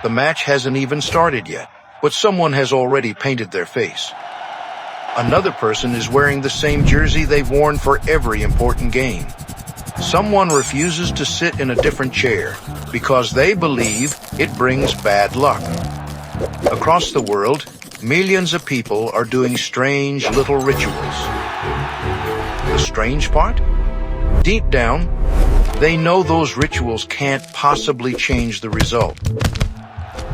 The match hasn't even started yet, but someone has already painted their face. Another person is wearing the same jersey they've worn for every important game. Someone refuses to sit in a different chair because they believe it brings bad luck. Across the world, millions of people are doing strange little rituals. The strange part? Deep down, they know those rituals can't possibly change the result.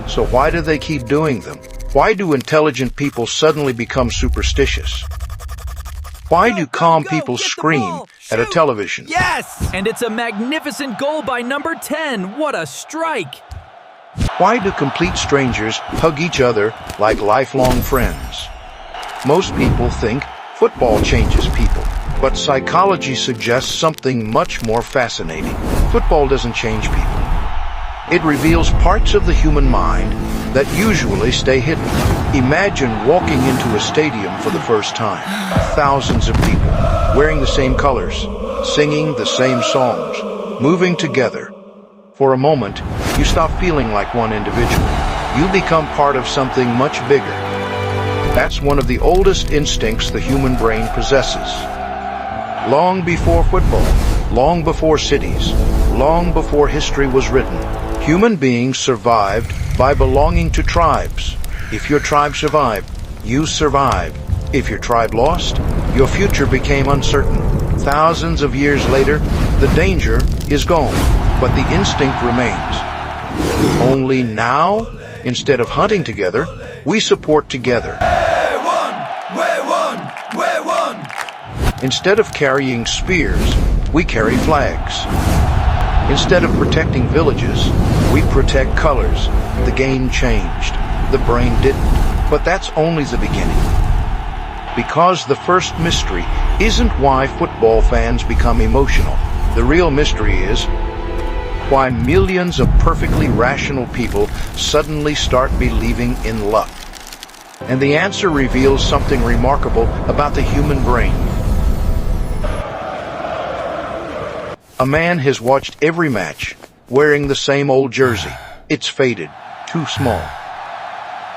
So why do they keep doing them? Why do intelligent people suddenly become superstitious? Why do calm people scream at a television? Yes! And it's a magnificent goal by number 10. What a strike! Why do complete strangers hug each other like lifelong friends? Most people think football changes people, but psychology suggests something much more fascinating. Football doesn't change people. It reveals parts of the human mind that usually stay hidden. Imagine walking into a stadium for the first time. Thousands of people, wearing the same colors, singing the same songs, moving together. For a moment, you stop feeling like one individual. You become part of something much bigger. That's one of the oldest instincts the human brain possesses. Long before football, long before cities, long before history was written, human beings survived by belonging to tribes. If your tribe survived, you survived. If your tribe lost, your future became uncertain. Thousands of years later, the danger is gone, but the instinct remains. Only now, instead of hunting together, we support together. We're one! Instead of carrying spears, we carry flags. Instead of protecting villages, we protect colors. The game changed. The brain didn't. But that's only the beginning. Because the first mystery isn't why football fans become emotional. The real mystery is why millions of perfectly rational people suddenly start believing in luck. And the answer reveals something remarkable about the human brain. A man has watched every match, wearing the same old jersey. It's faded, too small,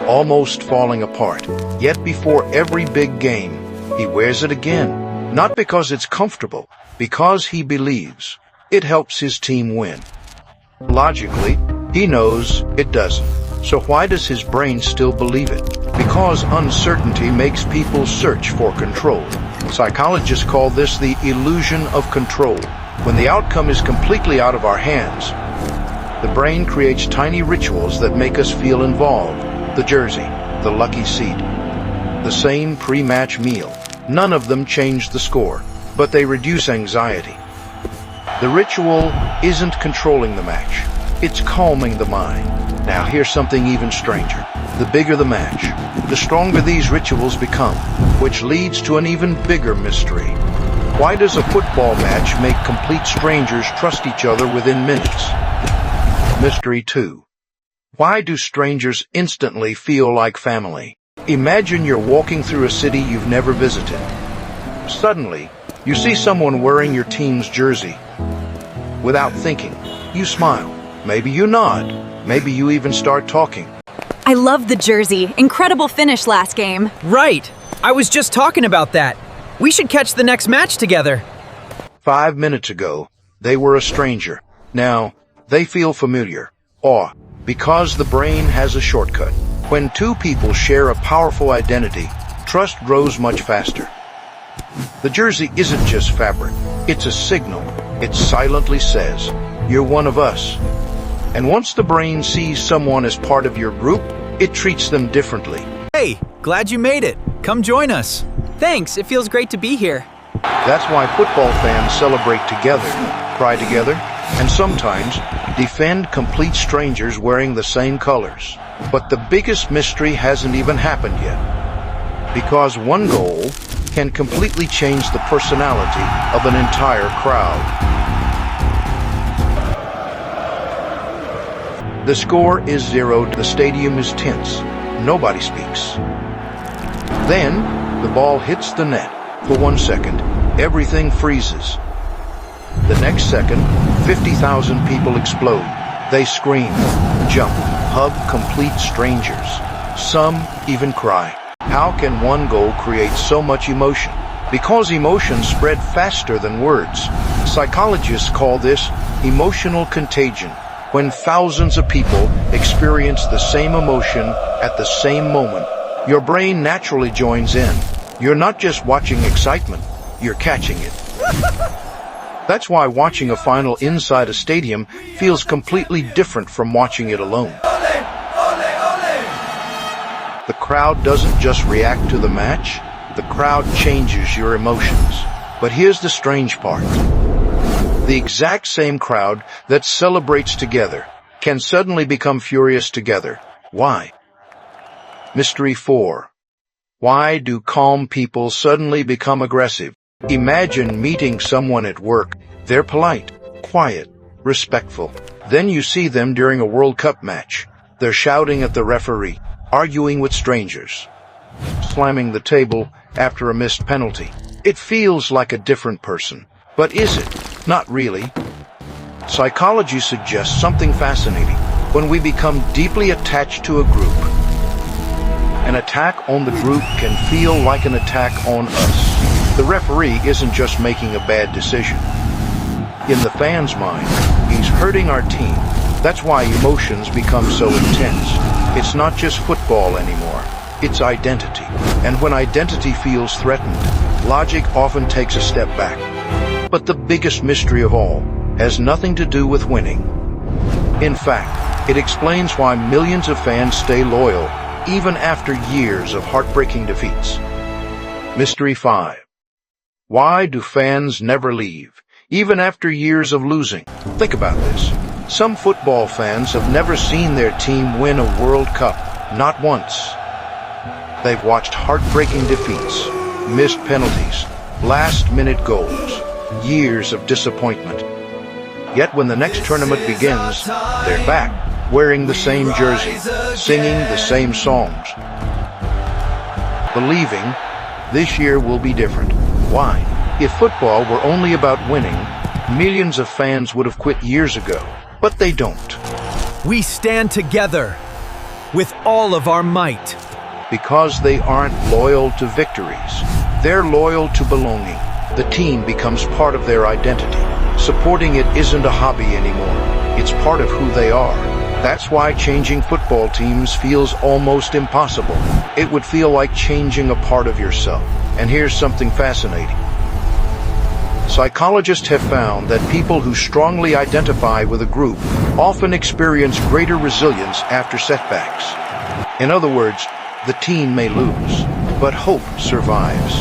almost falling apart. Yet before every big game, he wears it again. Not because it's comfortable, because he believes it helps his team win. Logically, he knows it doesn't. So why does his brain still believe it? Because uncertainty makes people search for control. Psychologists call this the illusion of control. When the outcome is completely out of our hands, the brain creates tiny rituals that make us feel involved. The jersey, the lucky seat, the same pre-match meal. None of them change the score, but they reduce anxiety. The ritual isn't controlling the match. It's calming the mind. Now here's something even stranger. The bigger the match, the stronger these rituals become, which leads to an even bigger mystery. Why does a football match make complete strangers trust each other within minutes? Mystery 2. Why do strangers instantly feel like family? Imagine you're walking through a city you've never visited. Suddenly, you see someone wearing your team's jersey. Without thinking, you smile. Maybe you nod. Maybe you even start talking. I love the jersey. Incredible finish last game. Right! I was just talking about that. We should catch the next match together. 5 minutes ago, they were a stranger. Now, they feel familiar. Awe. Because the brain has a shortcut. When two people share a powerful identity, trust grows much faster. The jersey isn't just fabric. It's a signal. It silently says, "You're one of us." And once the brain sees someone as part of your group, it treats them differently. Hey, glad you made it. Come join us. Thanks, it feels great to be here. That's why football fans celebrate together, cry together, and sometimes defend complete strangers wearing the same colors. But the biggest mystery hasn't even happened yet. Because one goal can completely change the personality of an entire crowd. The score is 0. The stadium is tense. Nobody speaks. Then, the ball hits the net. For 1 second, everything freezes. The next second, 50,000 people explode. They scream, jump, hug complete strangers. Some even cry. How can one goal create so much emotion? Because emotions spread faster than words. Psychologists call this emotional contagion. When thousands of people experience the same emotion at the same moment, your brain naturally joins in. You're not just watching excitement, you're catching it. That's why watching a final inside a stadium feels completely different from watching it alone. The crowd doesn't just react to the match, the crowd changes your emotions. But here's the strange part. The exact same crowd that celebrates together can suddenly become furious together. Why? Mystery 4. Why do calm people suddenly become aggressive? Imagine meeting someone at work. They're polite, quiet, respectful. Then you see them during a World Cup match. They're shouting at the referee, arguing with strangers, slamming the table after a missed penalty. It feels like a different person. But is it? Not really. Psychology suggests something fascinating. When we become deeply attached to a group, an attack on the group can feel like an attack on us. The referee isn't just making a bad decision. In the fan's mind, he's hurting our team. That's why emotions become so intense. It's not just football anymore. It's identity. And when identity feels threatened, logic often takes a step back. But the biggest mystery of all has nothing to do with winning. In fact, it explains why millions of fans stay loyal even after years of heartbreaking defeats. Mystery 5. Why do fans never leave, even after years of losing? Think about this. Some football fans have never seen their team win a World Cup, not once. They've watched heartbreaking defeats, missed penalties, last-minute goals, years of disappointment. Yet when the next tournament begins, they're back, wearing the same jersey, singing the same songs, believing this year will be different. Why? If football were only about winning, millions of fans would have quit years ago. But they don't. We stand together with all of our might. Because they aren't loyal to victories. They're loyal to belonging. The team becomes part of their identity. Supporting it isn't a hobby anymore. It's part of who they are. That's why changing football teams feels almost impossible. It would feel like changing a part of yourself. And here's something fascinating. Psychologists have found that people who strongly identify with a group often experience greater resilience after setbacks. In other words, the team may lose, but hope survives.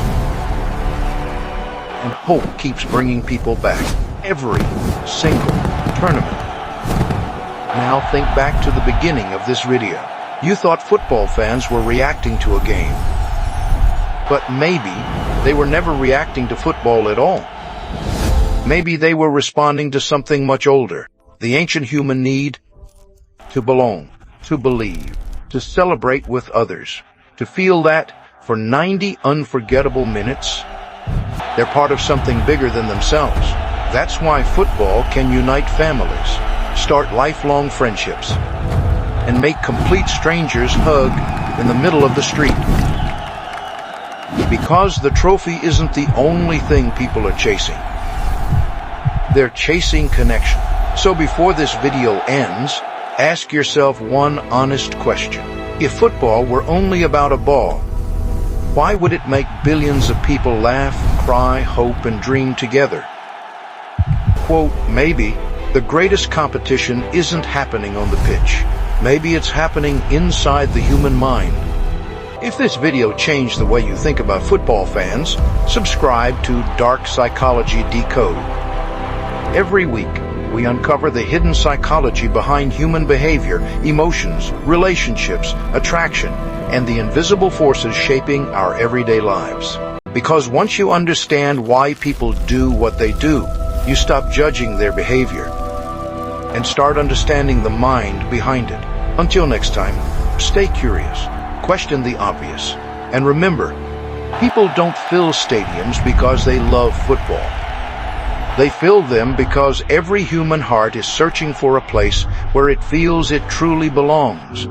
And hope keeps bringing people back every single tournament. Now think back to the beginning of this video. You thought football fans were reacting to a game. But maybe they were never reacting to football at all. Maybe they were responding to something much older, the ancient human need to belong, to believe, to celebrate with others, to feel that for 90 unforgettable minutes, they're part of something bigger than themselves. That's why football can unite families, start lifelong friendships, and make complete strangers hug in the middle of the street. Because the trophy isn't the only thing people are chasing. They're chasing connection. So before this video ends, ask yourself one honest question. If football were only about a ball, why would it make billions of people laugh, cry, hope, and dream together? Quote, maybe the greatest competition isn't happening on the pitch. Maybe it's happening inside the human mind. If this video changed the way you think about football fans, subscribe to Dark Psychology Decode. Every week, we uncover the hidden psychology behind human behavior, emotions, relationships, attraction, and the invisible forces shaping our everyday lives. Because once you understand why people do what they do, you stop judging their behavior and start understanding the mind behind it. Until next time, stay curious, question the obvious, and remember, people don't fill stadiums because they love football. They fill them because every human heart is searching for a place where it feels it truly belongs.